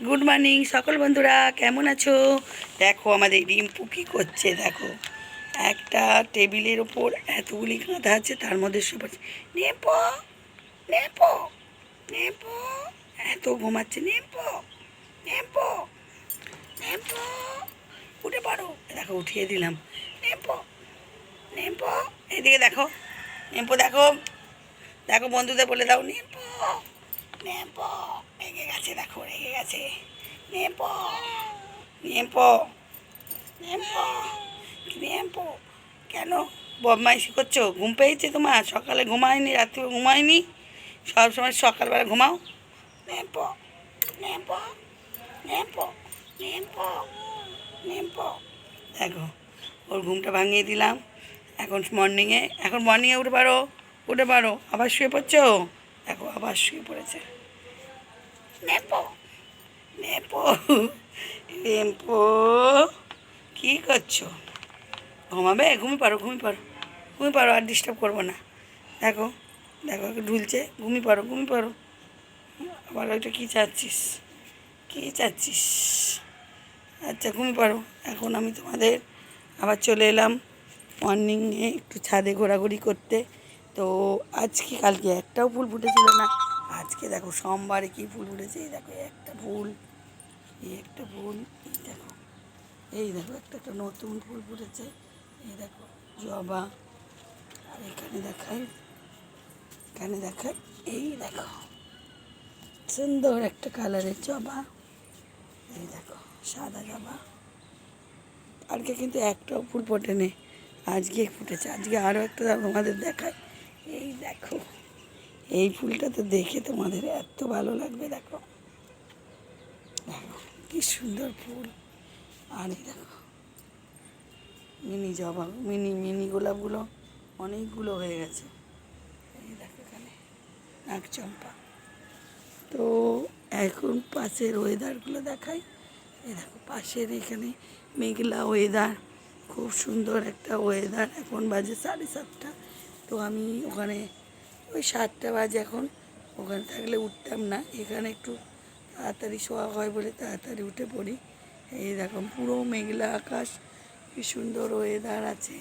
Good morning সকল বন্ধুরা, কেমন আছো? দেখো আমাদের রিম্পু কী করছে। দেখো একটা টেবিলের ওপর এতগুলি কাঁথা আছে, তার মধ্যে সব আছে। নেপো নেপো নেপো, এত ঘুমাচ্ছে। নেপো নেপো নেপো, উঠে পড়ো। দেখো উঠিয়ে দিলাম। নেপো নেপো, এদিকে দেখো। নেপো দেখো, দেখো বন্ধুদের বলে দাও। নেপো নেপো, রেগে গেছে, দেখো রেগে গেছে। নেপো নেপো নেপো নেপো, কেন বদমাইশি করছো? ঘুম পেয়েছে তোমার? সকালে ঘুমায়নি, রাত্রে ঘুমায়নি, সব সময় সকালবেলা ঘুমাও। Nepo nepo nepo nepo nepo, দেখো ওর ঘুমটা ভাঙিয়ে দিলাম। এখন মর্নিংয়ে উঠে পারো, উঠে পারো। আবার শুয়ে পড়ছো, দেখো আবার শুয়ে পড়েছে। নেপো নেপো নেপো, কী করছো? ঘুমাবে? ঘুমিয়ে পারো, ঘুমিয়ে পারো, ঘুমিয়ে পারো, আর ডিস্টার্ব করবো না। দেখো দেখো একটু ঢুলছে, ঘুমিয়ে পারো, ঘুমিয়ে পারো। আবার ওইটা কী চাচ্ছিস, কী চাচ্ছিস? আচ্ছা ঘুমিয়ে পারো। এখন আমি তোমাদের আবার চলে এলাম মর্নিংয়ে একটু ছাদে ঘোরাঘুরি করতে। তো আজকে কালকে একটাও ফুল ফুটেছিল না, আজকে দেখো সোমবারে কী ফুল ফুটেছে। এই দেখো একটা ফুল, এই একটা ফুল, এই দেখো, এই দেখো একটা একটা নতুন ফুল ফুটেছে। এই দেখো জবা, আর এখানে দেখায়, এখানে দেখায়, এই দেখো সুন্দর একটা কালারের জবা। এই দেখো সাদা জবা। কালকে কিন্তু একটাও ফুল ফোটেনি, আজকে ফুটেছে। আজকে আরও একটা তোমাদের দেখায়। এই দেখো এই ফুলটা তো দেখে তোমাদের এত ভালো লাগবে। দেখো দেখো কি সুন্দর ফুল। আর এই দেখো মিনি জবা, মিনি মিনি গোলাপগুলো অনেকগুলো হয়ে গেছে। এই দেখো এখানে নাকচম্পা। তো এখন পাশের ওয়েদারগুলো দেখাই। এই দেখো পাশের এখানে মেঘলা ওয়েদার, খুব সুন্দর একটা ওয়েদার। এখন বাজে 7:30। তো আমি ওখানে ওই 7টা বাজে, এখন ওখানে থাকলে উঠতাম না, এখানে একটু তাড়াতাড়ি শোয়া হয় বলে তাড়াতাড়ি উঠে পড়ি। এই দেখো পুরো মেঘলা আকাশ, কি সুন্দর ওয়েদার আছে।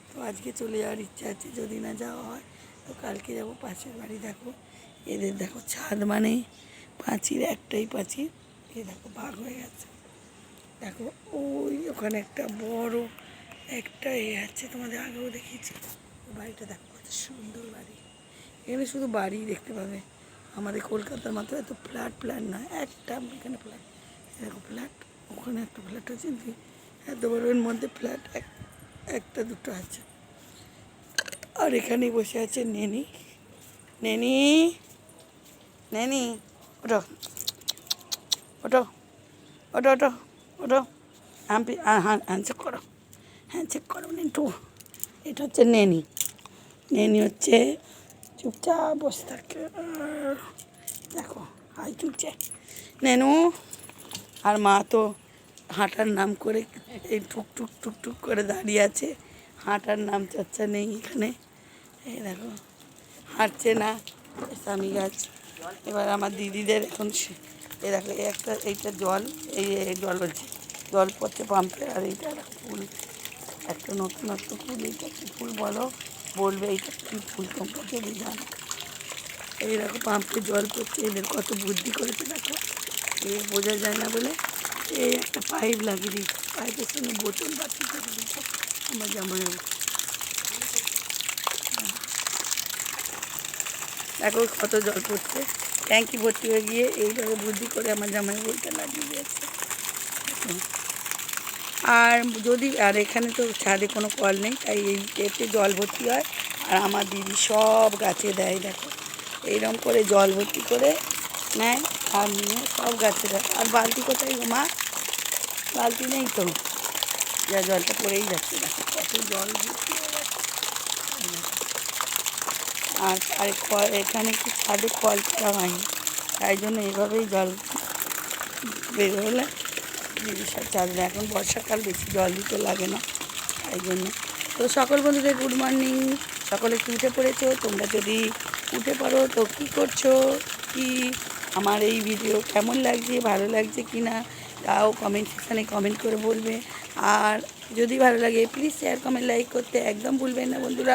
তো আজকে চলে যাওয়ার ইচ্ছা আছে, যদি না যাওয়া হয় তো কালকে যাব পাশের বাড়ি। দেখো এদের দেখো ছাদ মানে পাঁচির, একটাই পাঁচির। এই দেখো ভাগ হয়ে গেছে। দেখো ওই ওখানে একটা বড় একটা আছে, তোমাদের আগেও দেখিয়েছি। বাড়িটা দেখো কত সুন্দর বাড়ি। এখানে শুধু বাড়ি দেখতে পাবে, আমাদের কলকাতার মতো এত ফ্ল্যাট নয়, একটা এখানে ফ্ল্যাট। দেখো ফ্ল্যাট, ওখানে একটা ফ্ল্যাট আছে, এত বড় এর মধ্যে ফ্ল্যাট একটা দুটো আছে। আর এখানেই বসে আছে নেনি। নেনি নেনি, ওঠো ওঠো ওঠো ওঠো ওঠো, হ্যান্ডশেক করো, হ্যান্ডশেক করো নেটু। এটা হচ্ছে নেনি। নেনি হচ্ছে চুপচাপ বসে থাকে। দেখো হাই চুলছে নেনু। আর মা তো হাঁটার নাম করে এই টুকটুক টুকটুক করে দাঁড়িয়ে আছে, হাঁটার নাম চর্চা নেই এখানে। এই দেখো হাঁটছে না, স্বামী গাছ। এবার আমার দিদিদের এখন এই দেখো এইটা জল, এই জল বলছে, জল পড়ছে পাম্পে। আর এইটা ফুল, একটা নতুনত্ব ফুল। এইটা কী ফুল বলো, বলবে এইটা কী ফুল তোমরা যদি জানো। এই দেখো পাম্পে জল পড়ছে, এদের কত বুদ্ধি করেছে দেখো। বোঝা যায় না বলে এই একটা পাইপ লাগিয়ে দিয়েছে, পাইপের সঙ্গে বোতল বাতি করে দিয়েছে আমার জামাইয়ের। দেখো কত জল পড়ছে, ট্যাঙ্কি ভর্তি হয়ে গিয়ে এইভাবে বুদ্ধি করে আমার জামাই বইটা লাগিয়ে দিয়েছে। আর এখানে তো ছাদে কোনো কল নেই, তাই এই এতে জল ভর্তি হয়। আর আমার দিদি সব গাছে দেয়, দেখো এইরকম করে জল ভর্তি করে নেয়, আর নিয়ে সব গাছে দেয়। আর বালতি কোথায় গো মা? বালতি নেই তো, যা জলটা পড়েই যাচ্ছে। দেখো কত জল ভর্তি হয়ে যাচ্ছে। আর এখানে একটু ছাদে কল করা হয়নি, তাই জন্য এভাবেই জল বেরোলে দিদি সব চাঁদ। এখন বর্ষাকাল, বেশি জল দিতে লাগে না, তাই জন্য। তো সকল বন্ধুদের গুড মর্নিং। সকলে একটু উঠে পড়েছো, তোমরা যদি উঠে পড়ো তো কী করছো, কি আমার এই ভিডিও কেমন লাগছে, ভালো লাগছে কি না তাও কমেন্ট সেকশানে কমেন্ট করে বলবে। আর যদি ভালো লাগে প্লিজ শেয়ার কমেন্ট লাইক করতে একদম ভুলবেন না বন্ধুরা।